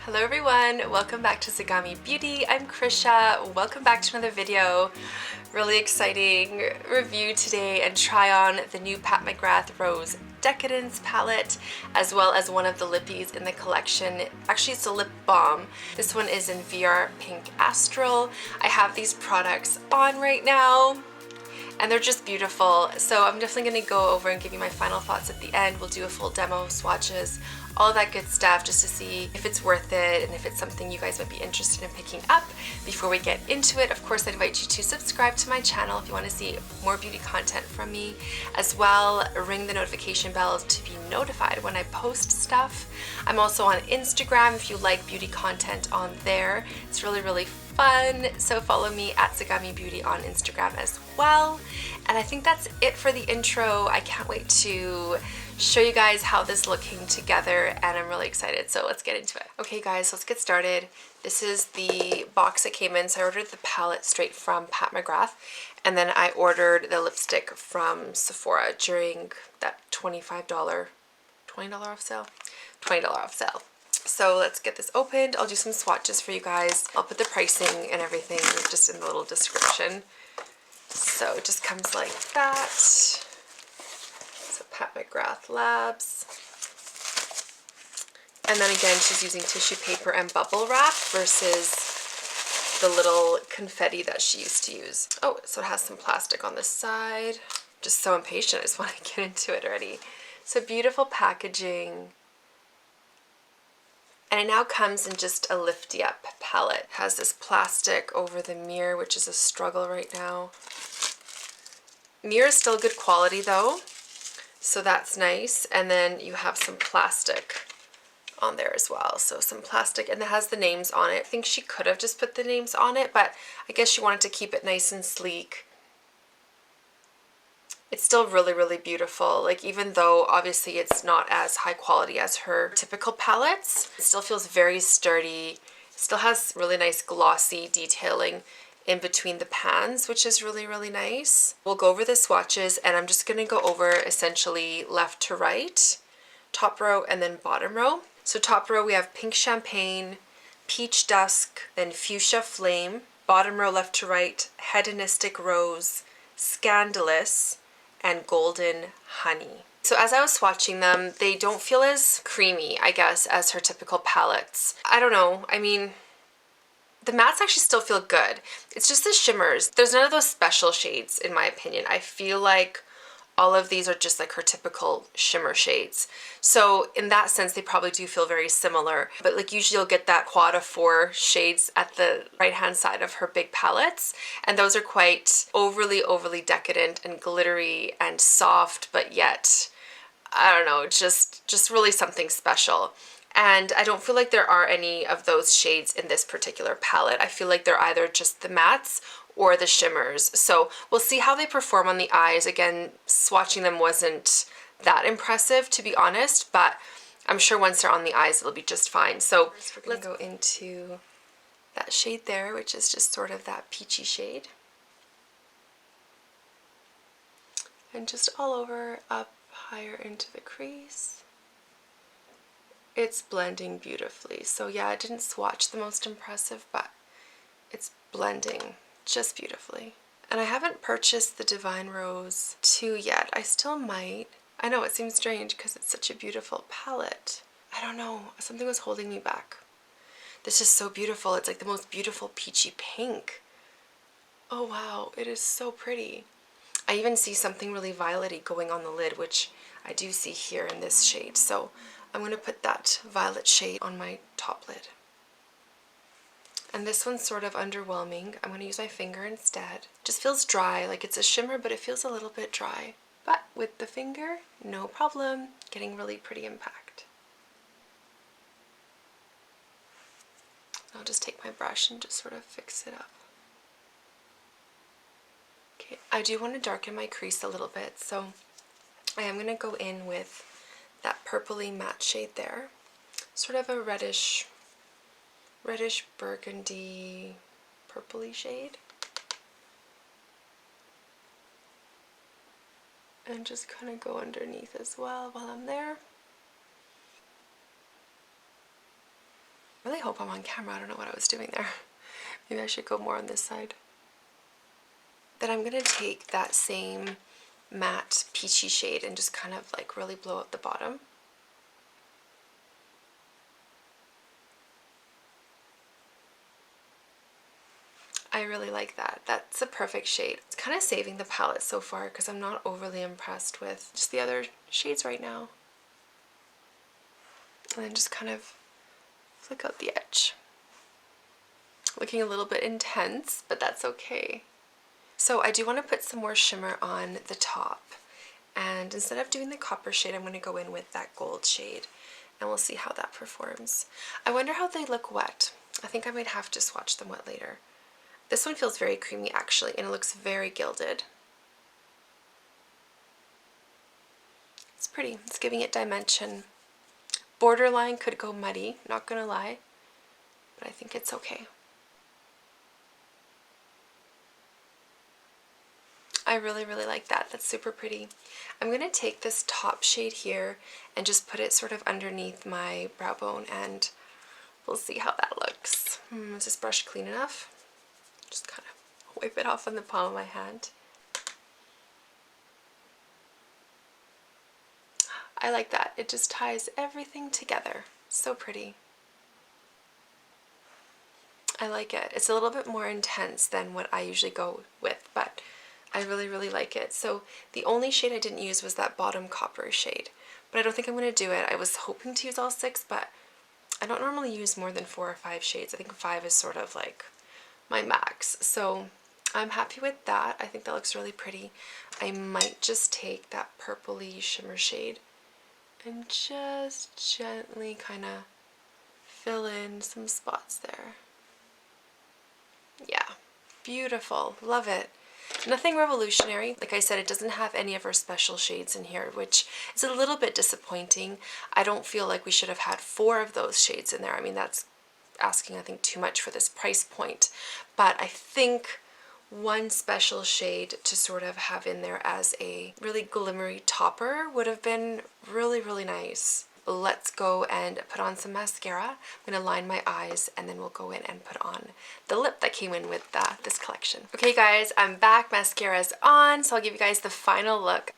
Hello everyone, welcome back to Zagami Beauty. I'm Krisha. Welcome back to another video. Really exciting review today and try on the new Pat McGrath Rose Decadence palette, as well as one of the lippies in the collection. Actually, it's a lip balm. This one is in VR Pink Astral. I have these products on right now and they're just beautiful. So I'm definitely going to go over and give you my final thoughts at the end. We'll do a full demo, swatches, all that good stuff, just to see if it's worth it and if it's something you guys might be interested in picking up. Before we get into it, of course, I invite you to subscribe to my channel if you want to see more beauty content from me. As well, ring the notification bell to be notified when I post stuff. I'm also on Instagram if you like beauty content on there. It's really fun. So follow me at Zagami Beauty on Instagram as well. And I think that's it for the intro. I can't wait to show you guys how this look came together and I'm really excited, so let's get into it. Okay guys, let's get started. This is the box it came in. So I ordered the palette straight from Pat McGrath and then I ordered the lipstick from Sephora during that $20 off sale. $20 off sale. So let's get this opened. I'll do some swatches for you guys. I'll put the pricing and everything just in the little description. So it just comes like that. Pat McGrath Labs. And then again, she's using tissue paper and bubble wrap versus the little confetti that she used to use. Oh, so it has some plastic on the side. Just so impatient, I just want to get into it already. So beautiful packaging. And it now comes in just a lifty up palette. It has this plastic over the mirror, which is a struggle right now. Mirror is still good quality though. So that's nice. And then you have some plastic on there as well. So some plastic, and it has the names on it. I think she could have just put the names on it, but I guess she wanted to keep it nice and sleek. It's still really beautiful. Like, even though obviously it's not as high quality as her typical palettes, it still feels very sturdy. It still has really nice glossy detailing in between the pans, which is really nice. We'll go over the swatches and I'm just going to go over essentially left to right, top row and then bottom row. So top row we have Pink Champagne, Peach Dusk, then Fuchsia Flame. Bottom row left to right, Hedonistic Rose, Scandalous, and Golden Honey. So as I was swatching them, they don't feel as creamy, I guess, as her typical palettes. I don't know, I mean, the mattes actually still feel good. It's just the shimmers. There's none of those special shades in my opinion. I feel like all of these are just like her typical shimmer shades. So in that sense, they probably do feel very similar. But like usually you'll get that quad of 4 shades at the right hand side of her big palettes. And those are quite overly decadent and glittery and soft, but yet, I don't know, just really something special. And I don't feel like there are any of those shades in this particular palette. I feel like they're either just the mattes or the shimmers. So we'll see how they perform on the eyes. Again, swatching them wasn't that impressive, to be honest, but I'm sure once they're on the eyes, it'll be just fine. So let's go into that shade there, which is just sort of that peachy shade. And just all over, up higher into the crease. It's blending beautifully. So yeah, I didn't swatch the most impressive, but it's blending just beautifully. And I haven't purchased the Divine Rose 2 yet. I still might. I know it seems strange because it's such a beautiful palette. I don't know, something was holding me back. This is so beautiful. It's like the most beautiful peachy pink. Oh wow, it is so pretty. I even see something really violety going on the lid, which I do see here in this shade. So I'm going to put that violet shade on my top lid. And this one's sort of underwhelming. I'm going to use my finger instead. Just feels dry, like it's a shimmer, but it feels a little bit dry. But with the finger, no problem. Getting really pretty impact. I'll just take my brush and just sort of fix it up. Okay, I do want to darken my crease a little bit, so I am going to go in with that purpley matte shade there. Sort of a reddish burgundy purpley shade. And just kind of go underneath as well while I'm there. I really hope I'm on camera. I don't know what I was doing there. Maybe I should go more on this side. Then I'm going to take that same matte peachy shade and just kind of like really blow out the bottom. I really like that. That's a perfect shade. It's kind of saving the palette so far because I'm not overly impressed with just the other shades right now. And then just kind of flick out the edge. Looking a little bit intense, but that's okay. So I do want to put some more shimmer on the top. And instead of doing the copper shade, I'm going to go in with that gold shade. And we'll see how that performs. I wonder how they look wet. I think I might have to swatch them wet later. This one feels very creamy actually, and it looks very gilded. It's pretty. It's giving it dimension. Borderline could go muddy, not gonna lie, but I think it's okay. I really like that. That's super pretty. I'm gonna take this top shade here and just put it sort of underneath my brow bone, and we'll see how that looks. Is this brush clean enough? Just kind of wipe it off on the palm of my hand. I like that. It just ties everything together. So pretty. I like it. It's a little bit more intense than what I usually go with, but I really like it. So the only shade I didn't use was that bottom copper shade, but I don't think I'm going to do it. I was hoping to use all 6, but I don't normally use more than 4 or 5 shades. I think 5 is sort of like my max. So I'm happy with that. I think that looks really pretty. I might just take that purpley shimmer shade and just gently kind of fill in some spots there. Yeah, beautiful. Love it. Nothing revolutionary. Like I said, it doesn't have any of our special shades in here, which is a little bit disappointing. I don't feel like we should have had 4 of those shades in there. I mean, that's asking, I think, too much for this price point. But I think one special shade to sort of have in there as a really glimmery topper would have been really nice. Let's go and put on some mascara. I'm going to line my eyes and then we'll go in and put on the lip that came in with this collection. Okay guys, I'm back. Mascara's on, so I'll give you guys the final look.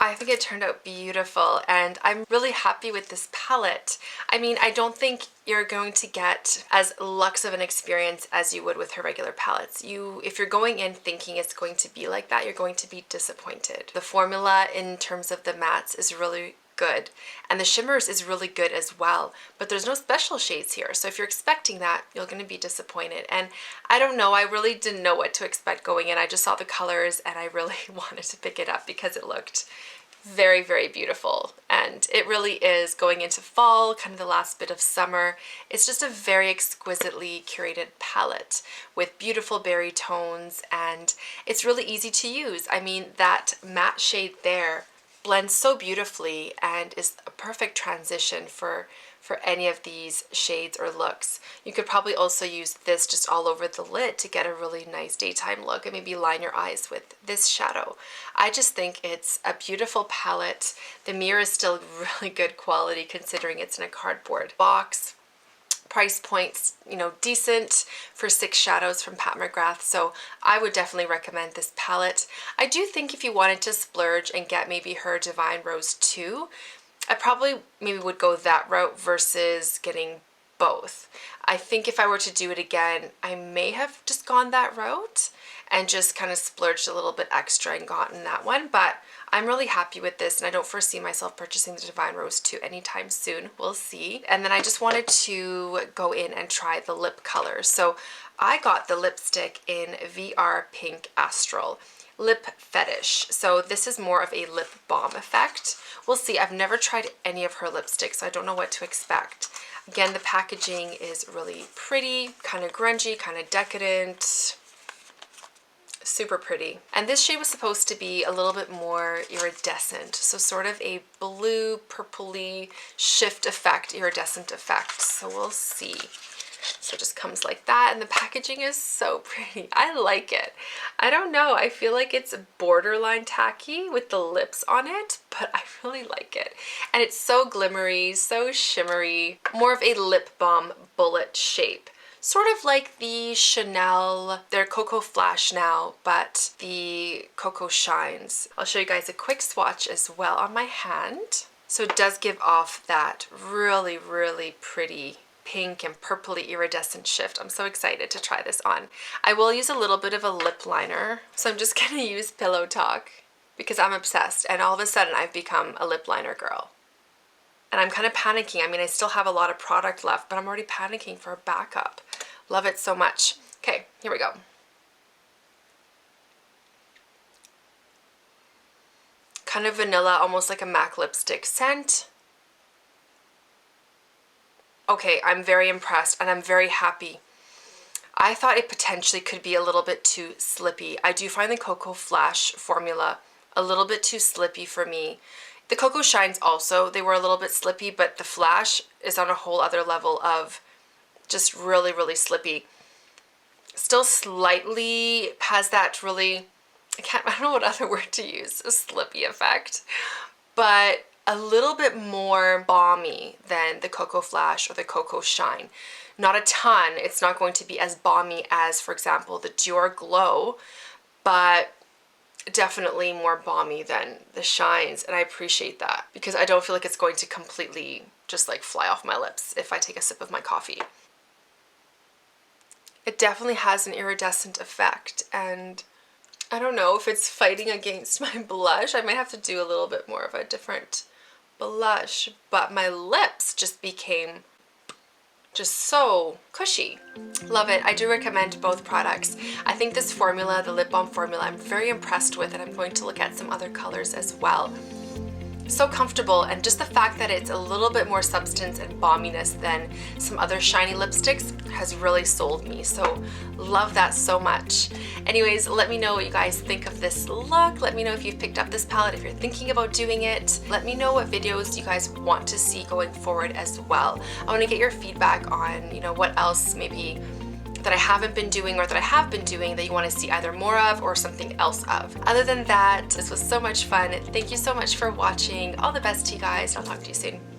I think it turned out beautiful and I'm really happy with this palette. I mean, I don't think you're going to get as luxe of an experience as you would with her regular palettes. If you're going in thinking it's going to be like that, you're going to be disappointed. The formula in terms of the mattes is really good and the shimmers is really good as well, but there's no special shades here, so if you're expecting that, you're going to be disappointed. And I don't know, I really didn't know what to expect going in. I just saw the colors and I really wanted to pick it up because it looked very beautiful, and it really is going into fall, kind of the last bit of summer. It's just a very exquisitely curated palette with beautiful berry tones, and it's really easy to use. I mean, that matte shade there blends so beautifully and is a perfect transition for any of these shades or looks. You could probably also use this just all over the lid to get a really nice daytime look and maybe line your eyes with this shadow. I just think it's a beautiful palette. The mirror is still really good quality considering it's in a cardboard box. Price points, you know, decent for 6 shadows from Pat McGrath, so I would definitely recommend this palette. I do think if you wanted to splurge and get maybe her Divine Rose 2, I probably maybe would go that route versus getting both. I think if I were to do it again, I may have just gone that route and just kind of splurged a little bit extra and gotten that one, but I'm really happy with this and I don't foresee myself purchasing the Divine Rose 2 anytime soon. We'll see. And then I just wanted to go in and try the lip color. So I got the lipstick in VR Pink Astral. Lip Fetish. So this is more of a lip balm effect. We'll see. I've never tried any of her lipsticks, so I don't know what to expect. Again, the packaging is really pretty, kind of grungy, kind of decadent. Super pretty. And this shade was supposed to be a little bit more iridescent, so sort of a blue, purpley shift effect, iridescent effect. So we'll see. So it just comes like that, and the packaging is so pretty. I like it. I don't know, I feel like it's borderline tacky with the lips on it, but I really like it. And it's so glimmery, so shimmery, more of a lip balm bullet shape. Sort of like the Chanel, their Cocoa Flash now, but the Cocoa Shines. I'll show you guys a quick swatch as well on my hand. So it does give off that really, really pretty pink and purpley iridescent shift. I'm so excited to try this on. I will use a little bit of a lip liner, so I'm just gonna use Pillow Talk because I'm obsessed, and all of a sudden I've become a lip liner girl. And I'm kind of panicking. I mean, I still have a lot of product left, but I'm already panicking for a backup. Love it so much. Okay, here we go. Kind of vanilla, almost like a MAC lipstick scent. Okay, I'm very impressed and I'm very happy. I thought it potentially could be a little bit too slippy. I do find the Cocoa Flash formula a little bit too slippy for me. The Cocoa Shines also, they were a little bit slippy, but the Flash is on a whole other level of just really, really slippy. Still slightly has that really, I don't know what other word to use, a slippy effect, but a little bit more balmy than the Cocoa Flash or the Cocoa Shine. Not a ton, it's not going to be as balmy as, for example, the Dior Glow, but definitely more balmy than the Shines, and I appreciate that because I don't feel like it's going to completely just like fly off my lips if I take a sip of my coffee. It definitely has an iridescent effect, and I don't know if it's fighting against my blush. I might have to do a little bit more of a different blush, but my lips just became just so cushy. Love it. I do recommend both products. I think this formula, the lip balm formula, I'm very impressed with, and I'm going to look at some other colors as well. So comfortable, and just the fact that it's a little bit more substance and balminess than some other shiny lipsticks has really sold me. So love that so much. Anyways, let me know what you guys think of this look. Let me know if you've picked up this palette, if you're thinking about doing it. Let me know what videos you guys want to see going forward as well. I want to get your feedback on, you know, what else maybe that I haven't been doing or that I have been doing that you want to see either more of or something else of. Other than that, this was so much fun. Thank you so much for watching. All the best to you guys. I'll talk to you soon.